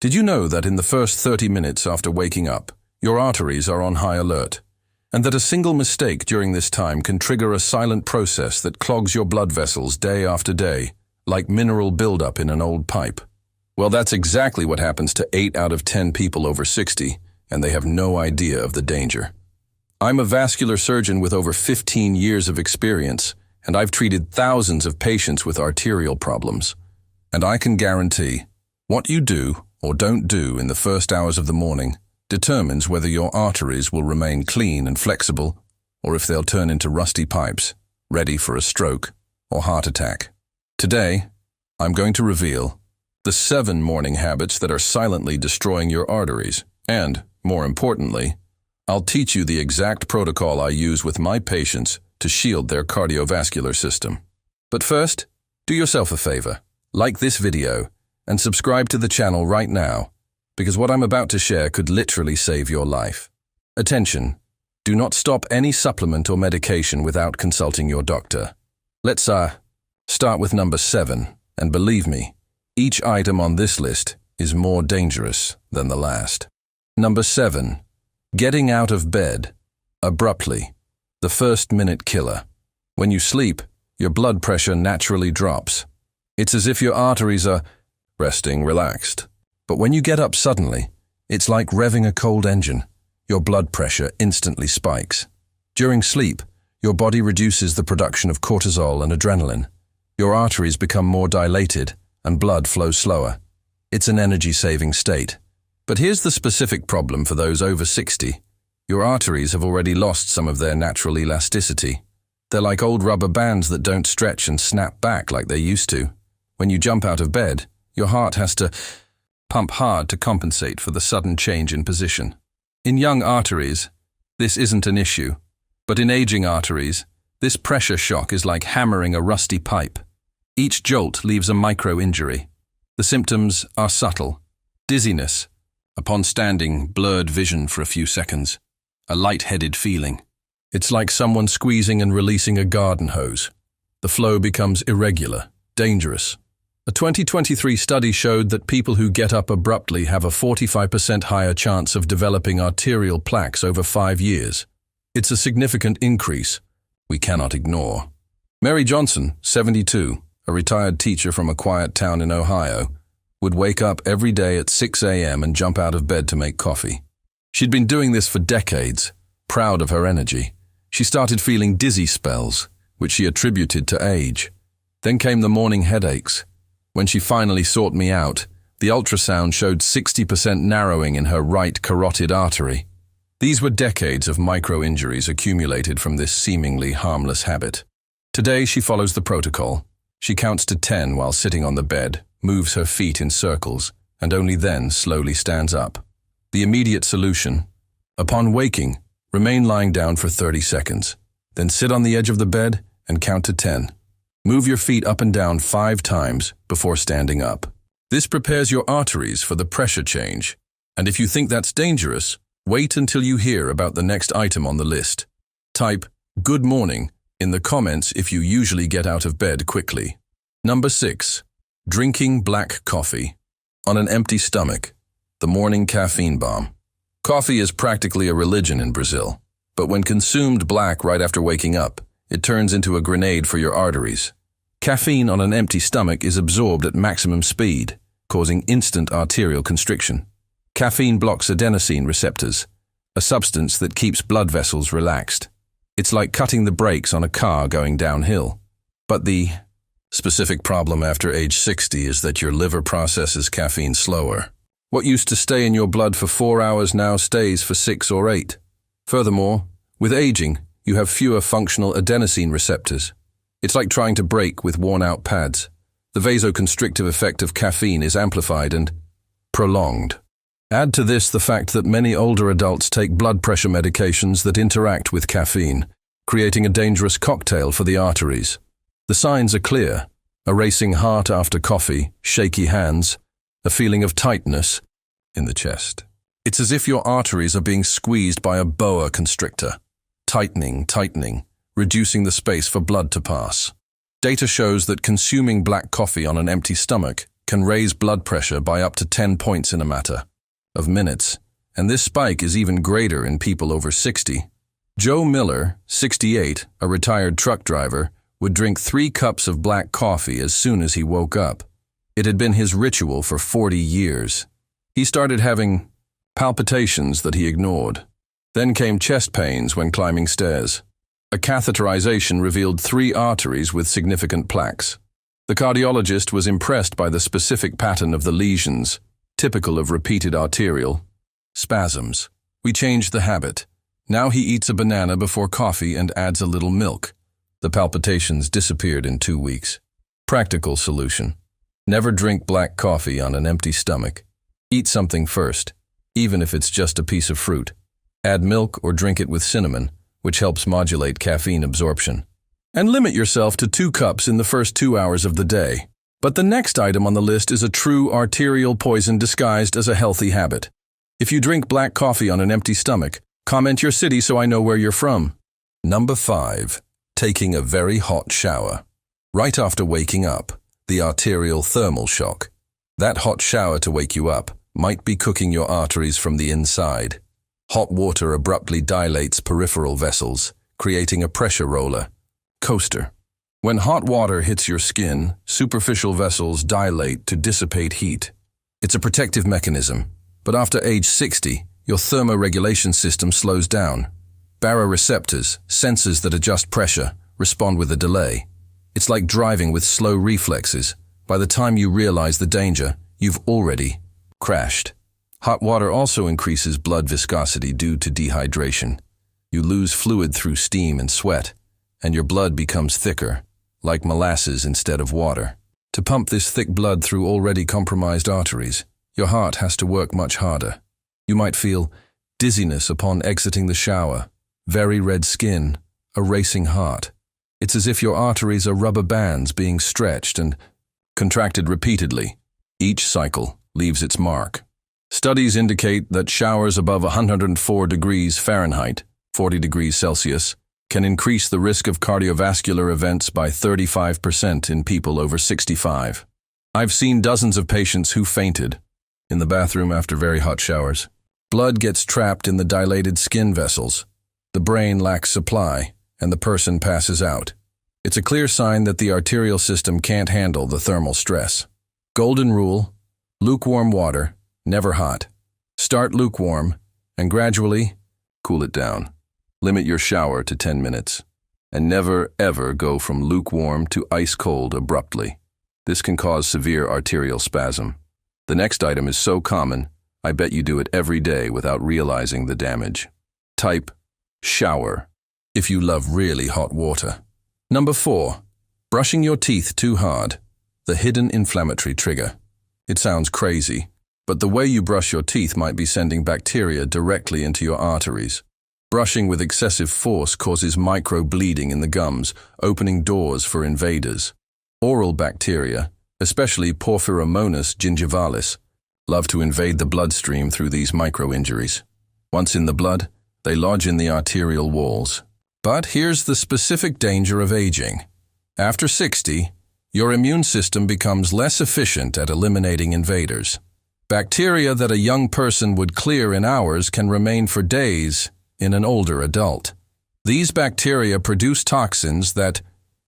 Did you know that in the first 30 minutes after waking up, your arteries are on high alert, and that a single mistake during this time can trigger a silent process that clogs your blood vessels day after day, like mineral buildup in an old pipe? Well, that's exactly what happens to 8 out of 10 people over 60, and they have no idea of the danger. I'm a vascular surgeon with over 15 years of experience, and I've treated thousands of patients with arterial problems. And I can guarantee, what you do or don't do in the first hours of the morning determines whether your arteries will remain clean and flexible, or if they'll turn into rusty pipes, ready for a stroke or heart attack. Today, I'm going to reveal the 7 morning habits that are silently destroying your arteries, and, more importantly, I'll teach you the exact protocol I use with my patients to shield their cardiovascular system. But first, do yourself a favor, like this video, and subscribe to the channel right now, because what I'm about to share could literally save your life. Attention, do not stop any supplement or medication without consulting your doctor. Let's start with number 7, and believe me, each item on this list is more dangerous than the last. Number 7, getting out of bed abruptly, the first-minute killer. When you sleep, your blood pressure naturally drops. It's as if your arteries are resting, relaxed. But when you get up suddenly, it's like revving a cold engine. Your blood pressure instantly spikes. During sleep, your body reduces the production of cortisol and adrenaline. Your arteries become more dilated and blood flows slower. It's an energy-saving state. But here's the specific problem for those over 60. Your arteries have already lost some of their natural elasticity. They're like old rubber bands that don't stretch and snap back like they used to. When you jump out of bed, your heart has to pump hard to compensate for the sudden change in position. In young arteries, this isn't an issue. But in aging arteries, this pressure shock is like hammering a rusty pipe. Each jolt leaves a micro-injury. The symptoms are subtle. Dizziness, upon standing, blurred vision for a few seconds. A light-headed feeling. It's like someone squeezing and releasing a garden hose. The flow becomes irregular, dangerous. A 2023 study showed that people who get up abruptly have a 45% higher chance of developing arterial plaques over 5 years. It's a significant increase we cannot ignore. Mary Johnson, 72, a retired teacher from a quiet town in Ohio, would wake up every day at 6 a.m. and jump out of bed to make coffee. She'd been doing this for decades, proud of her energy. She started feeling dizzy spells, which she attributed to age. Then came the morning headaches. When she finally sought me out, the ultrasound showed 60% narrowing in her right carotid artery. These were decades of micro-injuries accumulated from this seemingly harmless habit. Today she follows the protocol. She counts to 10 while sitting on the bed, moves her feet in circles, and only then slowly stands up. The immediate solution: upon waking, remain lying down for 30 seconds. Then sit on the edge of the bed and count to 10. Move your feet up and down 5 times before standing up. This prepares your arteries for the pressure change. And if you think that's dangerous, wait until you hear about the next item on the list. Type "Good morning" in the comments if you usually get out of bed quickly. Number 6. Drinking black coffee. On an empty stomach. The morning caffeine bomb. Coffee is practically a religion in Brazil. But when consumed black right after waking up, it turns into a grenade for your arteries. Caffeine on an empty stomach is absorbed at maximum speed, causing instant arterial constriction. Caffeine blocks adenosine receptors, a substance that keeps blood vessels relaxed. It's like cutting the brakes on a car going downhill. But the specific problem after age 60 is that your liver processes caffeine slower. What used to stay in your blood for 4 hours now stays for 6 or 8. Furthermore, with aging, you have fewer functional adenosine receptors. It's like trying to brake with worn-out pads. The vasoconstrictive effect of caffeine is amplified and prolonged. Add to this the fact that many older adults take blood pressure medications that interact with caffeine, creating a dangerous cocktail for the arteries. The signs are clear: a racing heart after coffee, shaky hands, a feeling of tightness in the chest. It's as if your arteries are being squeezed by a boa constrictor. Tightening, reducing the space for blood to pass. Data shows that consuming black coffee on an empty stomach can raise blood pressure by up to 10 points in a matter of minutes, and this spike is even greater in people over 60. Joe Miller, 68, a retired truck driver, would drink 3 cups of black coffee as soon as he woke up. It had been his ritual for 40 years. He started having palpitations that he ignored. Then came chest pains when climbing stairs. A catheterization revealed 3 arteries with significant plaques. The cardiologist was impressed by the specific pattern of the lesions, typical of repeated arterial spasms. We changed the habit. Now he eats a banana before coffee and adds a little milk. The palpitations disappeared in 2 weeks. Practical solution. Never drink black coffee on an empty stomach. Eat something first, even if it's just a piece of fruit. Add milk or drink it with cinnamon, which helps modulate caffeine absorption. And limit yourself to 2 cups in the first 2 hours of the day. But the next item on the list is a true arterial poison disguised as a healthy habit. If you drink black coffee on an empty stomach, comment your city so I know where you're from. Number 5. Taking a very hot shower. Right after waking up, the arterial thermal shock. That hot shower to wake you up might be cooking your arteries from the inside. Hot water abruptly dilates peripheral vessels, creating a pressure roller coaster. When hot water hits your skin, superficial vessels dilate to dissipate heat. It's a protective mechanism, but after age 60, your thermoregulation system slows down. Baroreceptors, sensors that adjust pressure, respond with a delay. It's like driving with slow reflexes. By the time you realize the danger, you've already crashed. Hot water also increases blood viscosity due to dehydration. You lose fluid through steam and sweat, and your blood becomes thicker, like molasses instead of water. To pump this thick blood through already compromised arteries, your heart has to work much harder. You might feel dizziness upon exiting the shower, very red skin, a racing heart. It's as if your arteries are rubber bands being stretched and contracted repeatedly. Each cycle leaves its mark. Studies indicate that showers above 104 degrees Fahrenheit, 40 degrees Celsius, can increase the risk of cardiovascular events by 35% in people over 65. I've seen dozens of patients who fainted in the bathroom after very hot showers. Blood gets trapped in the dilated skin vessels. The brain lacks supply, and the person passes out. It's a clear sign that the arterial system can't handle the thermal stress. Golden rule: lukewarm water, never hot. Start lukewarm, and gradually cool it down. Limit your shower to 10 minutes. And never, ever go from lukewarm to ice cold abruptly. This can cause severe arterial spasm. The next item is so common, I bet you do it every day without realizing the damage. Type shower if you love really hot water. Number 4. Brushing your teeth too hard. The hidden inflammatory trigger. It sounds crazy, but the way you brush your teeth might be sending bacteria directly into your arteries. Brushing with excessive force causes micro-bleeding in the gums, opening doors for invaders. Oral bacteria, especially Porphyromonas gingivalis, love to invade the bloodstream through these micro-injuries. Once in the blood, they lodge in the arterial walls. But here's the specific danger of aging. After 60, your immune system becomes less efficient at eliminating invaders. Bacteria that a young person would clear in hours can remain for days in an older adult. These bacteria produce toxins that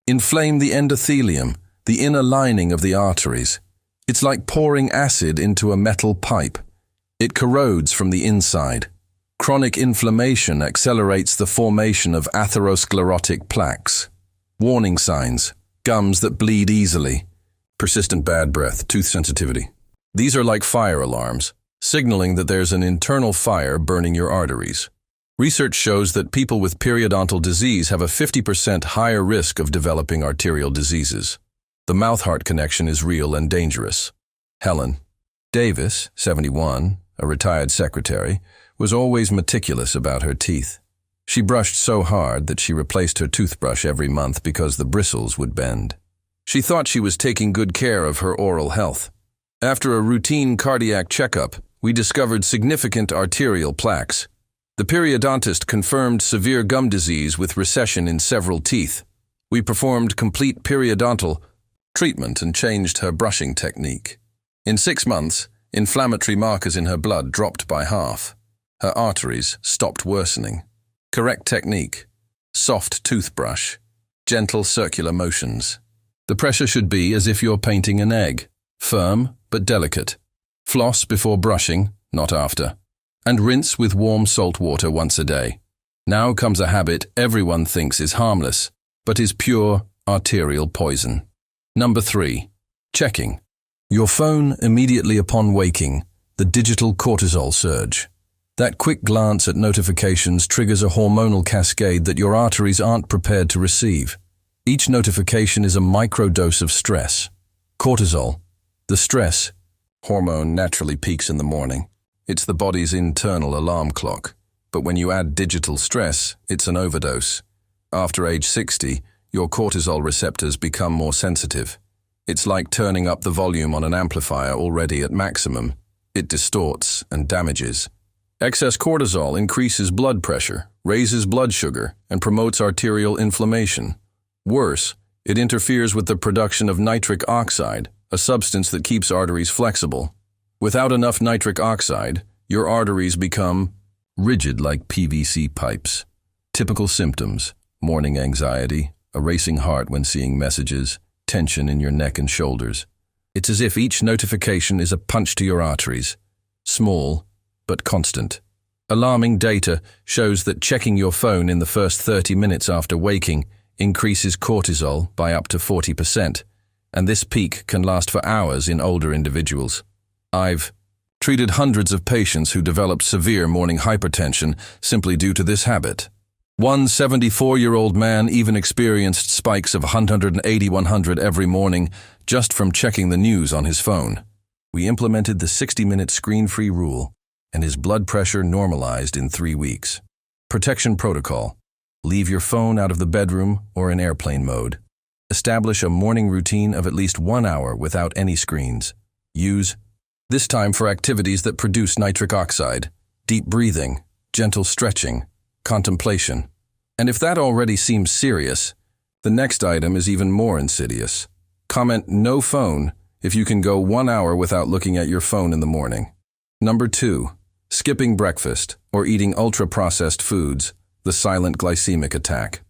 inflame the endothelium, the inner lining of the arteries. It's like pouring acid into a metal pipe. It corrodes from the inside. Chronic inflammation accelerates the formation of atherosclerotic plaques. Warning signs: gums that bleed easily, persistent bad breath, tooth sensitivity. These are like fire alarms, signaling that there's an internal fire burning your arteries. Research shows that people with periodontal disease have a 50% higher risk of developing arterial diseases. The mouth-heart connection is real and dangerous. Helen Davis, 71, a retired secretary, was always meticulous about her teeth. She brushed so hard that she replaced her toothbrush every month because the bristles would bend. She thought she was taking good care of her oral health. After a routine cardiac checkup, we discovered significant arterial plaques. The periodontist confirmed severe gum disease with recession in several teeth. We performed complete periodontal treatment and changed her brushing technique. In 6 months, inflammatory markers in her blood dropped by half. Her arteries stopped worsening. Correct technique: soft toothbrush, gentle circular motions. The pressure should be as if you're painting an egg, firm but delicate. Floss before brushing, not after. And rinse with warm salt water once a day. Now comes a habit everyone thinks is harmless, but is pure arterial poison. Number 3. Checking your phone immediately upon waking, the digital cortisol surge. That quick glance at notifications triggers a hormonal cascade that your arteries aren't prepared to receive. Each notification is a microdose of stress. Cortisol, the stress hormone, naturally peaks in the morning. It's the body's internal alarm clock. But when you add digital stress, it's an overdose. After age 60, your cortisol receptors become more sensitive. It's like turning up the volume on an amplifier already at maximum. It distorts and damages. Excess cortisol increases blood pressure, raises blood sugar, and promotes arterial inflammation. Worse, it interferes with the production of nitric oxide, a substance that keeps arteries flexible. Without enough nitric oxide, your arteries become rigid like PVC pipes. Typical symptoms: morning anxiety, a racing heart when seeing messages, tension in your neck and shoulders. It's as if each notification is a punch to your arteries. Small, but constant. Alarming data shows that checking your phone in the first 30 minutes after waking increases cortisol by up to 40%, and this peak can last for hours in older individuals. I've treated hundreds of patients who developed severe morning hypertension simply due to this habit. One 74-year-old man even experienced spikes of 180-100 every morning just from checking the news on his phone. We implemented the 60-minute screen-free rule, and his blood pressure normalized in 3 weeks. Protection protocol: leave your phone out of the bedroom or in airplane mode. Establish a morning routine of at least 1 hour without any screens. Use this time for activities that produce nitric oxide: deep breathing, gentle stretching, contemplation. And if that already seems serious, the next item is even more insidious. Comment "no phone" if you can go 1 hour without looking at your phone in the morning. Number 2. Skipping breakfast or eating ultra-processed foods, the silent glycemic attack.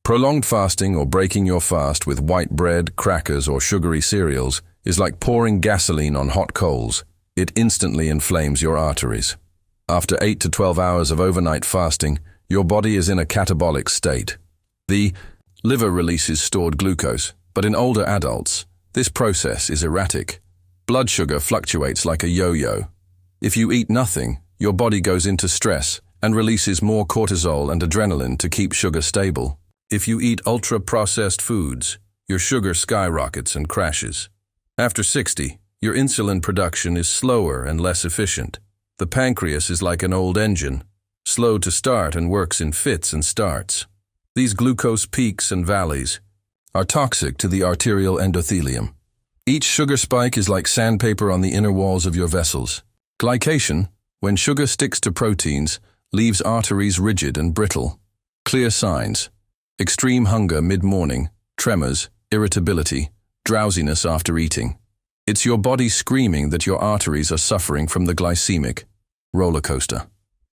Prolonged fasting or breaking your fast with white bread, crackers, or sugary cereals is like pouring gasoline on hot coals. It instantly inflames your arteries. After 8 to 12 hours of overnight fasting, your body is in a catabolic state. The liver releases stored glucose, but in older adults, this process is erratic. Blood sugar fluctuates like a yo-yo. If you eat nothing, your body goes into stress and releases more cortisol and adrenaline to keep sugar stable. If you eat ultra-processed foods, your sugar skyrockets and crashes. After 60, your insulin production is slower and less efficient. The pancreas is like an old engine, slow to start and works in fits and starts. These glucose peaks and valleys are toxic to the arterial endothelium. Each sugar spike is like sandpaper on the inner walls of your vessels. Glycation, when sugar sticks to proteins, leaves arteries rigid and brittle. Clear signs: extreme hunger mid-morning, tremors, irritability, drowsiness after eating. It's your body screaming that your arteries are suffering from the glycemic roller coaster.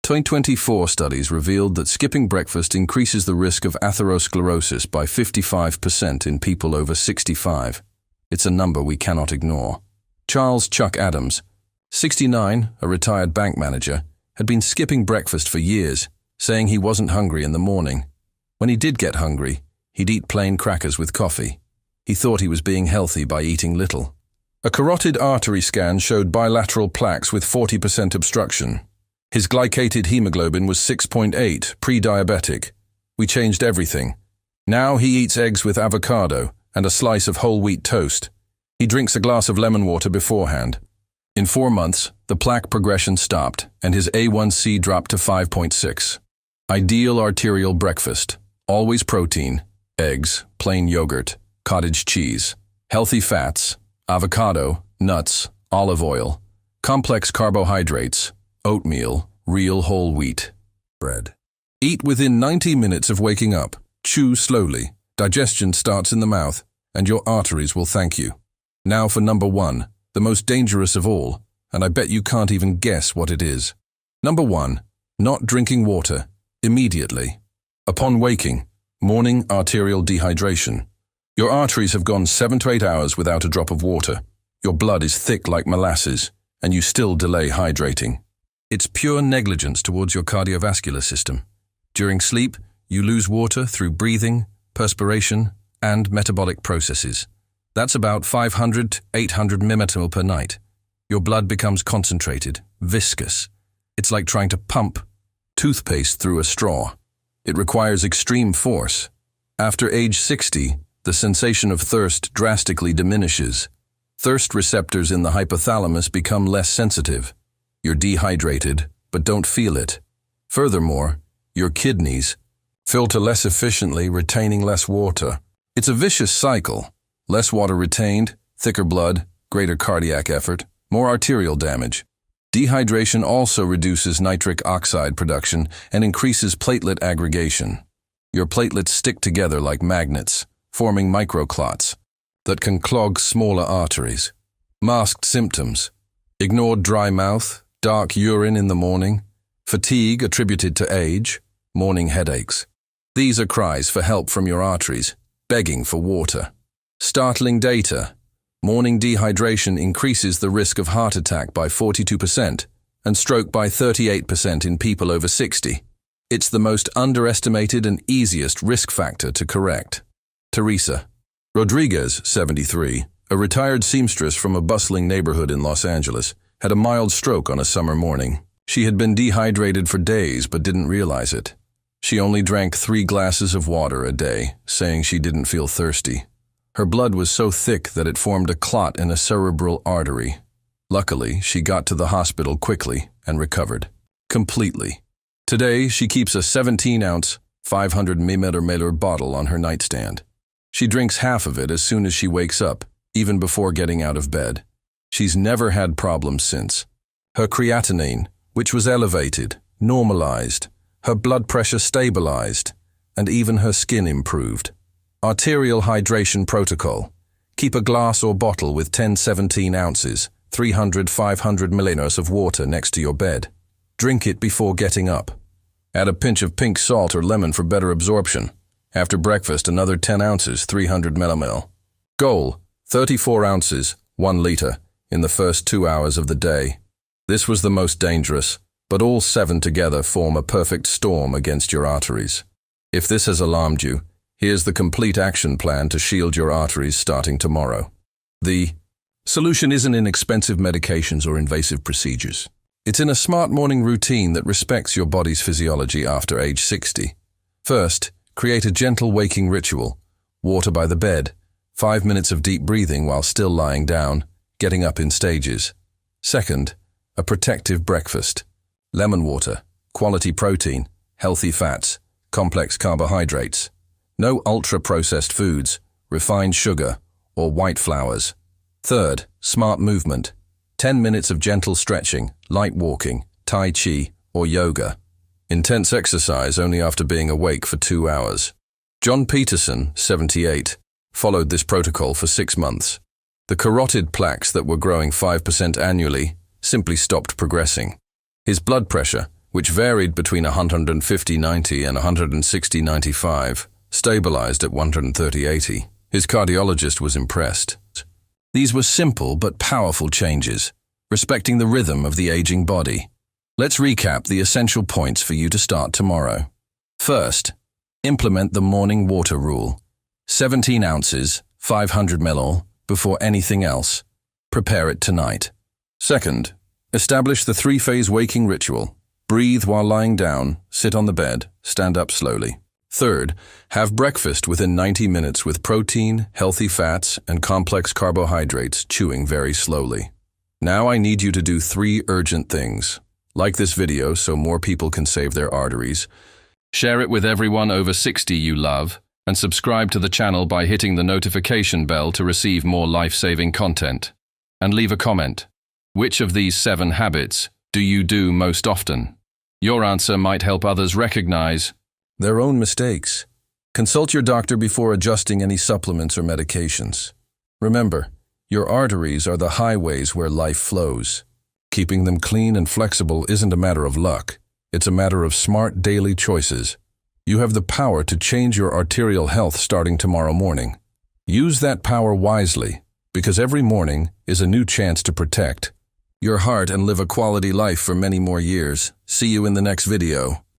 2024 studies revealed that skipping breakfast increases the risk of atherosclerosis by 55% in people over 65. It's a number we cannot ignore. Charles "Chuck" Adams, 69, a retired bank manager, had been skipping breakfast for years, saying he wasn't hungry in the morning. When he did get hungry, he'd eat plain crackers with coffee. He thought he was being healthy by eating little. A carotid artery scan showed bilateral plaques with 40% obstruction. His glycated hemoglobin was 6.8, pre-diabetic. We changed everything. Now he eats eggs with avocado and a slice of whole wheat toast. He drinks a glass of lemon water beforehand. In 4 months, the plaque progression stopped and his A1C dropped to 5.6. Ideal arterial breakfast: always protein, eggs, plain yogurt, cottage cheese, healthy fats, avocado, nuts, olive oil, complex carbohydrates, oatmeal, real whole wheat, bread. Eat within 90 minutes of waking up. Chew slowly. Digestion starts in the mouth, and your arteries will thank you. Now for number 1, the most dangerous of all, and I bet you can't even guess what it is. Number 1. Not drinking water immediately. Upon waking, morning arterial dehydration. Your arteries have gone 7 to 8 hours without a drop of water. Your blood is thick like molasses, and you still delay hydrating. It's pure negligence towards your cardiovascular system. During sleep, you lose water through breathing, perspiration, and metabolic processes. That's about 500 to 800 milliliters per night. Your blood becomes concentrated, viscous. It's like trying to pump toothpaste through a straw. It requires extreme force. After age 60, the sensation of thirst drastically diminishes. Thirst receptors in the hypothalamus become less sensitive. You're dehydrated, but don't feel it. Furthermore, your kidneys filter less efficiently, retaining less water. It's a vicious cycle. Less water retained, thicker blood, greater cardiac effort, more arterial damage. Dehydration also reduces nitric oxide production and increases platelet aggregation. Your platelets stick together like magnets, forming microclots that can clog smaller arteries. Masked symptoms: ignored dry mouth, dark urine in the morning, fatigue attributed to age, morning headaches. These are cries for help from your arteries, begging for water. Startling data: morning dehydration increases the risk of heart attack by 42% and stroke by 38% in people over 60. It's the most underestimated and easiest risk factor to correct. Teresa Rodriguez, 73, a retired seamstress from a bustling neighborhood in Los Angeles, had a mild stroke on a summer morning. She had been dehydrated for days but didn't realize it. She only drank 3 glasses of water a day, saying she didn't feel thirsty. Her blood was so thick that it formed a clot in a cerebral artery. Luckily, she got to the hospital quickly and recovered completely. Today, she keeps a 17-ounce, 500 milliliter bottle on her nightstand. She drinks half of it as soon as she wakes up, even before getting out of bed. She's never had problems since. Her creatinine, which was elevated, normalized. Her blood pressure stabilized, and even her skin improved. Arterial hydration protocol: keep a glass or bottle with 10-17 ounces, 300-500 milliliters of water next to your bed. Drink it before getting up. Add a pinch of pink salt or lemon for better absorption. After breakfast, another 10 ounces, 300 millimol. Goal: 34 ounces, 1 liter, in the first 2 hours of the day. This was the most dangerous, but all 7 together form a perfect storm against your arteries. If this has alarmed you, here's the complete action plan to shield your arteries starting tomorrow. The solution isn't in expensive medications or invasive procedures. It's in a smart morning routine that respects your body's physiology after age 60. First, create a gentle waking ritual: water by the bed, 5 minutes of deep breathing while still lying down, getting up in stages. Second, a protective breakfast: lemon water, quality protein, healthy fats, complex carbohydrates. No ultra-processed foods, refined sugar, or white flours. Third, smart movement: 10 minutes of gentle stretching, light walking, tai chi, or yoga. Intense exercise only after being awake for 2 hours. John Peterson, 78, followed this protocol for 6 months. The carotid plaques that were growing 5% annually simply stopped progressing. His blood pressure, which varied between 150/90 and 160/95, stabilized at 130/80. His cardiologist was impressed. These were simple but powerful changes, respecting the rhythm of the aging body. Let's recap the essential points for you to start tomorrow. First, implement the morning water rule: 17 ounces, 500 ml, before anything else. Prepare it tonight. Second, establish the 3-phase waking ritual: breathe while lying down, sit on the bed, stand up slowly. Third, have breakfast within 90 minutes with protein, healthy fats, and complex carbohydrates, chewing very slowly. Now I need you to do 3 urgent things. Like this video so more people can save their arteries. Share it with everyone over 60 you love, and subscribe to the channel by hitting the notification bell to receive more life-saving content. And leave a comment. Which of these 7 habits do you do most often? Your answer might help others recognize their own mistakes. Consult your doctor before adjusting any supplements or medications. Remember, Your arteries are the highways where life flows. Keeping them clean and flexible isn't a matter of luck. It's a matter of smart daily choices. You have the power to change your arterial health starting tomorrow morning. Use that power wisely, because every morning is a new chance to protect your heart and live a quality life for many more years. See you in the next video.